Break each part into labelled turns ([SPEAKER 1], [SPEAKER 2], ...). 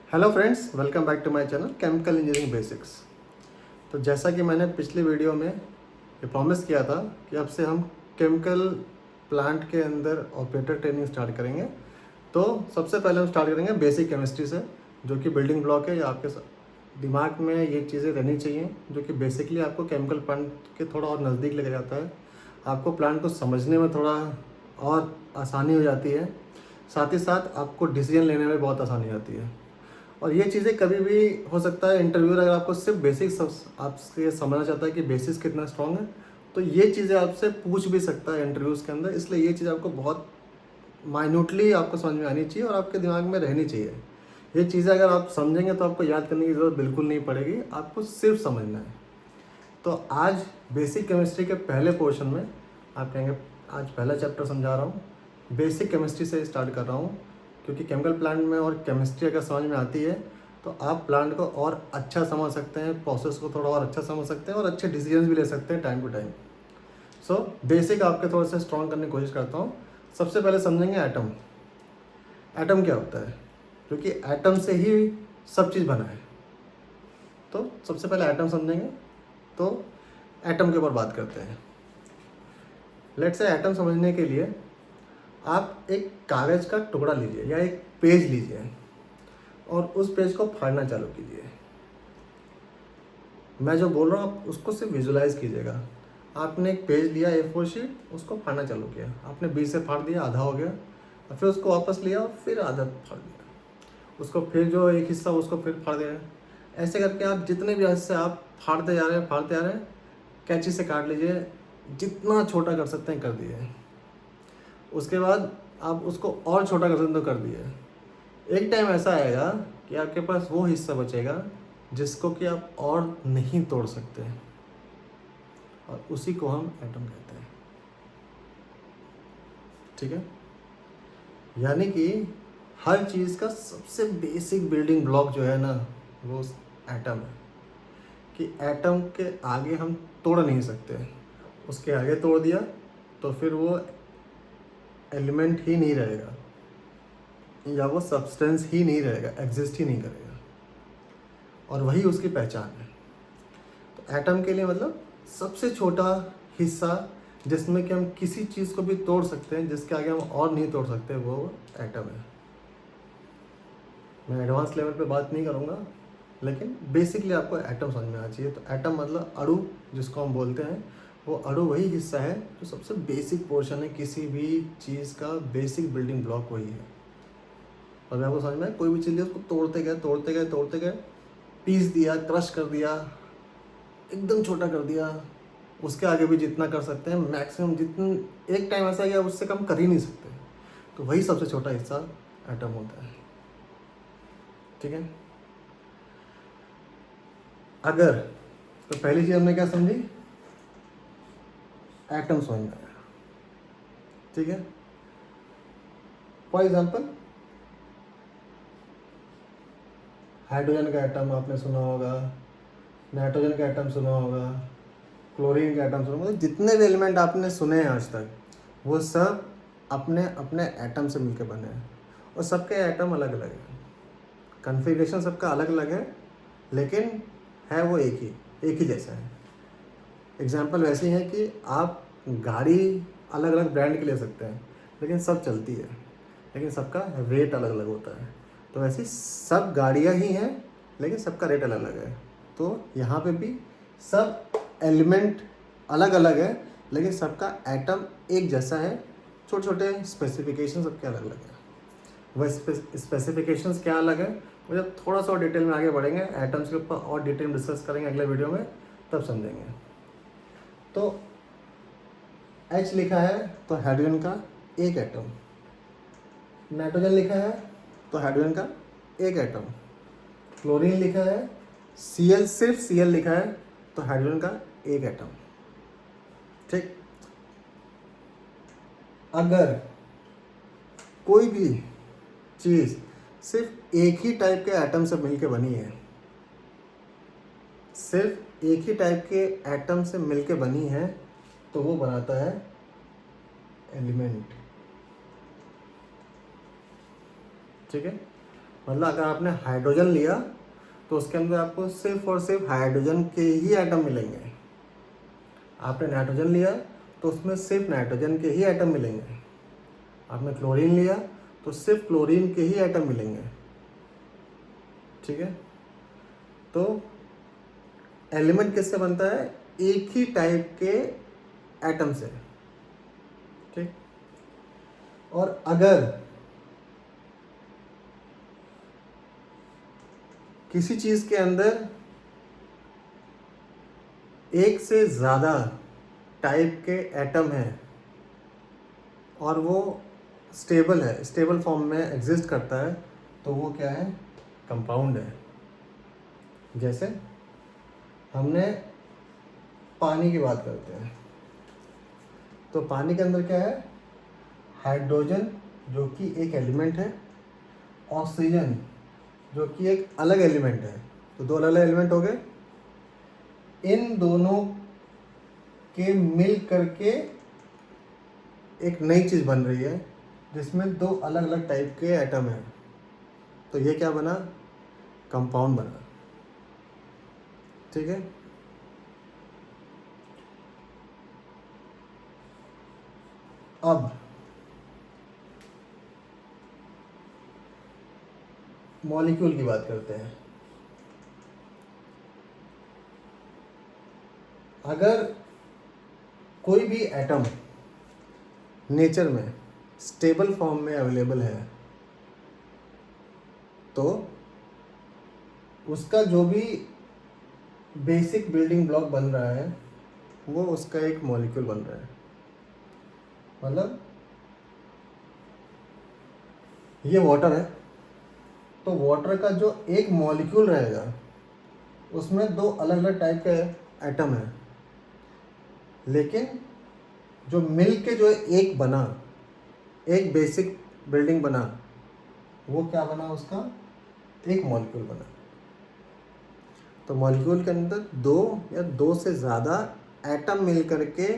[SPEAKER 1] Hello friends, welcome back to my channel chemical engineering basics. तो जैसा कि मैंने पिछली वीडियो में ये प्रॉमिस किया था कि अब से हम केमिकल प्लांट के अंदर ऑपरेटर ट्रेनिंग स्टार्ट करेंगे। तो सबसे पहले हम स्टार्ट करेंगे बेसिक केमिस्ट्री से, जो कि बिल्डिंग ब्लॉक है या आपके दिमाग में ये चीज़ें रहनी चाहिए, जो कि बेसिकली आपको केमिकल प्लांट के थोड़ा और नज़दीक लेके जाता है। आपको प्लांट को समझने में थोड़ा और आसानी हो जाती है, साथ ही साथ आपको डिसीजन लेने में बहुत आसानी आती है। और ये चीज़ें कभी भी हो सकता है इंटरव्यूअर अगर आपको सिर्फ बेसिक्स आपसे समझना चाहता है कि बेसिक्स कितना स्ट्रॉन्ग है, तो ये चीज़ें आपसे पूछ भी सकता है इंटरव्यूज़ के अंदर। इसलिए ये चीज़ आपको बहुत माइन्यूटली आपको समझ में आनी चाहिए और आपके दिमाग में रहनी चाहिए। ये चीज़ें अगर आप समझेंगे तो आपको याद करने की ज़रूरत बिल्कुल नहीं पड़ेगी, आपको सिर्फ समझना है। तो आज बेसिक केमिस्ट्री के पहले पोर्शन में आप कहेंगे आज पहला चैप्टर समझा रहा हूँ, बेसिक केमिस्ट्री से स्टार्ट कर रहा हूँ, क्योंकि केमिकल प्लांट में और केमिस्ट्री अगर समझ में आती है तो आप प्लांट को और अच्छा समझ सकते हैं, प्रोसेस को थोड़ा और अच्छा समझ सकते हैं और अच्छे डिसीजन भी ले सकते हैं time to time. So basic आपके थोड़ा सा स्ट्रॉन्ग करने की कोशिश करता हूँ। सबसे पहले समझेंगे एटम। एटम क्या होता है, क्योंकि एटम से ही सब चीज़ बना है। तो सबसे पहले एटम समझेंगे। तो एटम के ऊपर बात करते हैं। लेट्स से एटम समझने के लिए आप एक कागज़ का टुकड़ा लीजिए या एक पेज लीजिए और उस पेज को फाड़ना चालू कीजिए। मैं जो बोल रहा हूँ आप उसको सिर्फ विजुलाइज कीजिएगा। आपने एक पेज लिया A4 शीट, उसको फाड़ना चालू किया, आपने बीच से फाड़ दिया, आधा हो गया, और फिर उसको वापस लिया और फिर आधा फाड़ दिया, उसको फिर जो एक हिस्सा उसको फिर फाड़ दिया। ऐसे करके आप जितने भी हिस्से आप फाड़ते जा रहे हैं, कैंची से काट लीजिए, जितना छोटा कर सकते हैं कर दिए। उसके बाद आप उसको और छोटा कर सकते हैं तो कर दिए। एक टाइम ऐसा आएगा कि आपके पास वो हिस्सा बचेगा जिसको कि आप और नहीं तोड़ सकते, और उसी को हम एटम कहते हैं। ठीक है, यानी कि हर चीज़ का सबसे बेसिक बिल्डिंग ब्लॉक जो है ना, वो एटम है। कि एटम के आगे हम तोड़ नहीं सकते, उसके आगे तोड़ दिया तो फिर वो एलिमेंट ही नहीं रहेगा या वो सब्सटेंस ही नहीं रहेगा, एग्जिस्ट ही नहीं करेगा, और वही उसकी पहचान है। तो एटम के लिए मतलब सबसे छोटा हिस्सा जिसमें कि हम किसी चीज़ को भी तोड़ सकते हैं, जिसके आगे हम और नहीं तोड़ सकते, वो एटम है। मैं एडवांस लेवल पे बात नहीं करूँगा, लेकिन बेसिकली आपको एटम समझ में आना चाहिए। तो एटम मतलब अणु जिसको हम बोलते हैं, वो अणु वही हिस्सा है जो सबसे बेसिक पोर्शन है, किसी भी चीज़ का बेसिक बिल्डिंग ब्लॉक वही है। और मैं आपको समझ में कोई भी चीज़ उसको तोड़ते गए, पीस दिया, क्रश कर दिया, एकदम छोटा कर दिया, उसके आगे भी जितना कर सकते हैं मैक्सिमम, जितने एक टाइम ऐसा गया उससे कम कर ही नहीं सकते, तो वही सबसे छोटा हिस्सा एटम होता है। ठीक है, अगर तो पहली चीज़ हमने क्या समझी, एटम समझ में आया। ठीक है, फॉर एग्जाम्पल हाइड्रोजन का एटम आपने सुना होगा, नाइट्रोजन का एटम सुना होगा, क्लोरीन का एटम सुना होगा। जितने भी एलिमेंट आपने सुने हैं आज तक, वो सब अपने अपने एटम से मिलकर बने हैं, और सबके एटम अलग अलग है, कन्फिग्रेशन सबका अलग अलग है, लेकिन है वो एक ही जैसा है। एग्जाम्पल वैसे ही है कि आप गाड़ी अलग अलग ब्रांड की ले सकते हैं, लेकिन सब चलती है, लेकिन सबका रेट अलग अलग होता है। तो वैसे सब गाड़ियाँ ही हैं, लेकिन सबका रेट अलग अलग है। तो यहाँ पे भी सब एलिमेंट अलग अलग है, लेकिन सबका एटम एक जैसा है। छोटे छोटे स्पेसिफिकेशन सबके अलग अलग है। वह स्पेसिफिकेशंस क्या अलग है, वो जब थोड़ा सा और डिटेल में आगे बढ़ेंगे, एटम्स के ऊपर और डिटेल डिस्कस करेंगे अगले वीडियो में, तब समझेंगे। तो H लिखा है तो हाइड्रोजन का एक एटम, नाइट्रोजन लिखा है तो हाइड्रोजन का एक एटम, क्लोरीन लिखा है, Cl सिर्फ Cl लिखा है तो हाइड्रोजन का एक एटम। ठीक, अगर कोई भी चीज़ सिर्फ एक ही टाइप के एटम से मिलके बनी है, सिर्फ एक ही टाइप के एटम से मिलके बनी है, तो वो बनाता है एलिमेंट। ठीक है, मतलब अगर आपने हाइड्रोजन लिया तो उसके अंदर आपको सिर्फ और सिर्फ हाइड्रोजन के ही एटम मिलेंगे। आपने नाइट्रोजन लिया तो उसमें सिर्फ नाइट्रोजन के ही एटम मिलेंगे। आपने क्लोरीन लिया तो सिर्फ क्लोरीन के ही एटम मिलेंगे। ठीक है, तो एलिमेंट किससे बनता है? एक ही टाइप के एटम से। ठीक, और अगर किसी चीज के अंदर एक से ज़्यादा टाइप के एटम हैं और वो स्टेबल है, स्टेबल फॉर्म में एग्जिस्ट करता है, तो वो क्या है? कंपाउंड है। जैसे हमने पानी की बात करते हैं, तो पानी के अंदर क्या है? हाइड्रोजन जो कि एक एलिमेंट है, ऑक्सीजन जो कि एक अलग एलिमेंट है। तो दो अलग अलग एलिमेंट हो गए। इन दोनों के मिल करके एक नई चीज़ बन रही है जिसमें दो अलग अलग टाइप के एटम हैं। तो ये क्या बना? कंपाउंड बना। ठीक है, अब मॉलिक्यूल की बात करते हैं। अगर कोई भी एटम नेचर में स्टेबल फॉर्म में अवेलेबल है तो उसका जो भी बेसिक बिल्डिंग ब्लॉक बन रहा है वो उसका एक मॉलिक्यूल बन रहा है। मतलब ये वाटर है, तो वाटर का जो एक मॉलिक्यूल रहेगा उसमें दो अलग अलग टाइप के एटम है, लेकिन जो मिल के जो एक बना, एक बेसिक बिल्डिंग बना, वो क्या बना? उसका एक मॉलिक्यूल बना। तो मॉलिक्यूल के अंदर दो या दो से ज़्यादा एटम मिल करके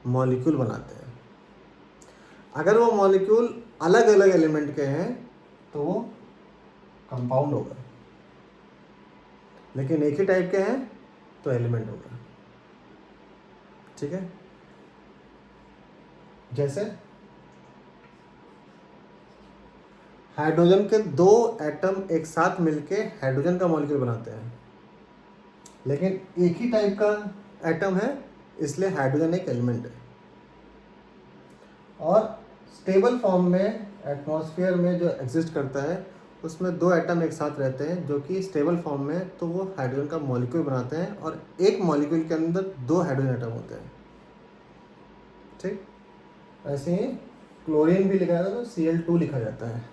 [SPEAKER 1] मॉलिक्यूल बनाते हैं। अगर वो मॉलिक्यूल अलग अलग एलिमेंट के हैं तो वो कंपाउंड होगा, लेकिन एक ही टाइप के हैं तो एलिमेंट होगा। ठीक है, जैसे हाइड्रोजन के दो एटम एक साथ मिलके हाइड्रोजन का मॉलिक्यूल बनाते हैं, लेकिन एक ही टाइप का एटम है, इसलिए हाइड्रोजन एक एलिमेंट है। और स्टेबल फॉर्म में एटमॉस्फेयर में जो एग्जिस्ट करता है उसमें दो एटम एक साथ रहते हैं जो कि स्टेबल फॉर्म में, तो वो हाइड्रोजन का मॉलिक्यूल बनाते हैं और एक मॉलिक्यूल के अंदर दो हाइड्रोजन एटम होते हैं। ठीक, ऐसे ही क्लोरीन भी लिखा जाता है तो Cl2 लिखा जाता है,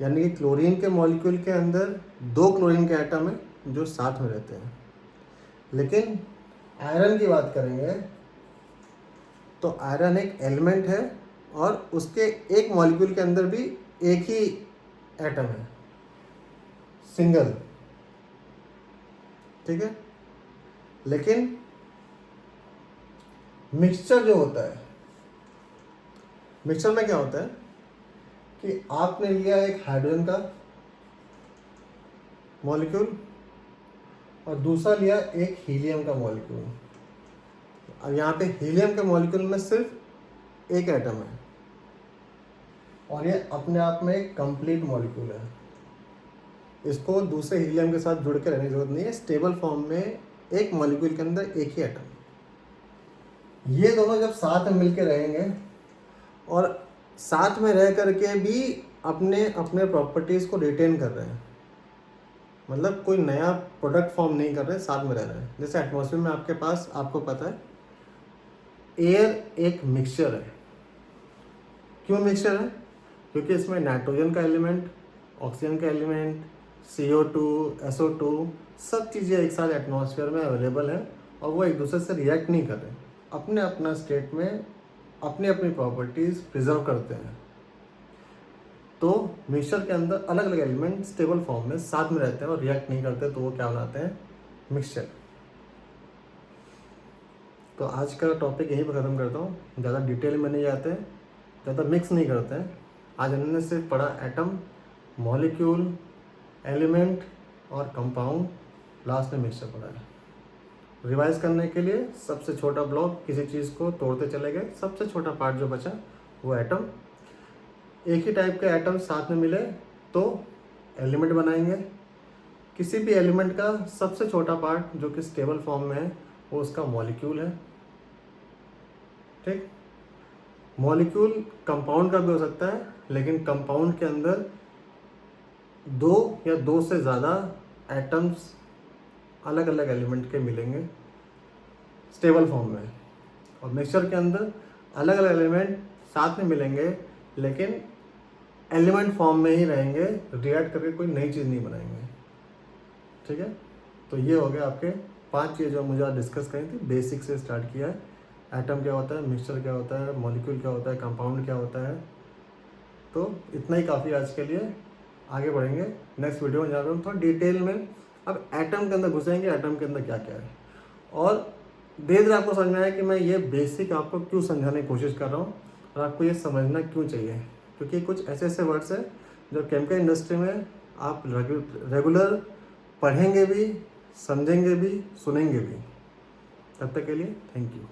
[SPEAKER 1] यानी कि क्लोरीन के मॉलिक्यूल के अंदर दो क्लोरीन के एटम हैं जो साथ में रहते हैं। लेकिन आयरन की बात करेंगे तो आयरन एक एलिमेंट है और उसके एक मॉलिक्यूल के अंदर भी एक ही एटम है, सिंगल। ठीक है, लेकिन मिक्सचर जो होता है, मिक्सचर में क्या होता है कि आपने लिया एक हाइड्रोजन का मॉलिक्यूल और दूसरा लिया एक हीलियम का मॉलिक्यूल। अब यहाँ पे हीलियम के मॉलिक्यूल में सिर्फ एक एटम है और ये अपने आप में एक कंप्लीट मॉलिक्यूल है। इसको दूसरे हीलियम के साथ जुड़ के रहने की जरूरत नहीं है। स्टेबल फॉर्म में एक मॉलिक्यूल के अंदर एक ही एटम। ये दोनों जब साथ में मिलके रहेंगे और साथ में रह करके भी अपने अपने प्रॉपर्टीज़ को रिटेन कर रहे हैं, मतलब कोई नया प्रोडक्ट फॉर्म नहीं कर रहे, साथ में रह रहे हैं। जैसे एटमॉस्फेयर में आपके पास, आपको पता है, एयर एक मिक्सचर है। क्यों मिक्सचर है? क्योंकि इसमें नाइट्रोजन का एलिमेंट, ऑक्सीजन का एलिमेंट, CO2, SO2 सब चीज़ें एक साथ एटमॉस्फेयर में अवेलेबल है और वो एक दूसरे से रिएक्ट नहीं कर रहे, अपने अपना स्टेट में अपनी अपनी प्रॉपर्टीज़ प्रिजर्व करते हैं। तो मिक्सचर के अंदर अलग अलग एलिमेंट स्टेबल फॉर्म में साथ में रहते हैं और रिएक्ट नहीं करते, तो वो क्या बनाते हैं? मिक्सचर। तो आज का टॉपिक यहीं पर ख़त्म करता हूँ। ज़्यादा डिटेल में नहीं जाते हैं, ज़्यादा मिक्स नहीं करते हैं। आज हमने सिर्फ पढ़ा एटम, मॉलिक्यूल, एलिमेंट और कंपाउंड, लास्ट में मिक्सचर पड़ा है। रिवाइज करने के लिए सबसे छोटा ब्लॉक, किसी चीज़ को तोड़ते चले गए, सबसे छोटा पार्ट जो बचा वो एटम। एक ही टाइप के एटम साथ में मिले तो एलिमेंट बनाएंगे। किसी भी एलिमेंट का सबसे छोटा पार्ट जो कि स्टेबल फॉर्म में है वो उसका मॉलिक्यूल है। ठीक, मॉलिक्यूल कंपाउंड का भी हो सकता है, लेकिन कंपाउंड के अंदर दो या दो से ज़्यादा एटम्स अलग अलग एलिमेंट के मिलेंगे स्टेबल फॉर्म में, और मिक्सचर के अंदर अलग अलग एलिमेंट साथ में मिलेंगे लेकिन एलिमेंट फॉर्म में ही रहेंगे, रिएक्ट करके कोई नई चीज़ नहीं बनाएंगे। ठीक है, तो ये हो गया आपके 5 चीज़ जो मुझे आज डिस्कस करी थी। बेसिक से स्टार्ट किया है, एटम क्या होता है, मिक्सचर क्या होता है, मॉलिक्यूल क्या होता है, कंपाउंड क्या होता है। तो इतना ही काफ़ी आज के लिए। आगे बढ़ेंगे नेक्स्ट वीडियो में, जहाँ पे हम थोड़ा डिटेल में अब एटम के अंदर घुसेंगे, एटम के अंदर क्या क्या है। और धीरे धीरे आपको समझ में आया कि मैं ये बेसिक आपको क्यों समझाने की कोशिश कर रहा हूँ और आपको ये समझना क्यों चाहिए, क्योंकि कुछ ऐसे ऐसे वर्ड्स हैं जो केमिकल इंडस्ट्री में आप रेगुलर पढ़ेंगे भी, समझेंगे भी, सुनेंगे भी। तब तक के लिए थैंक यू।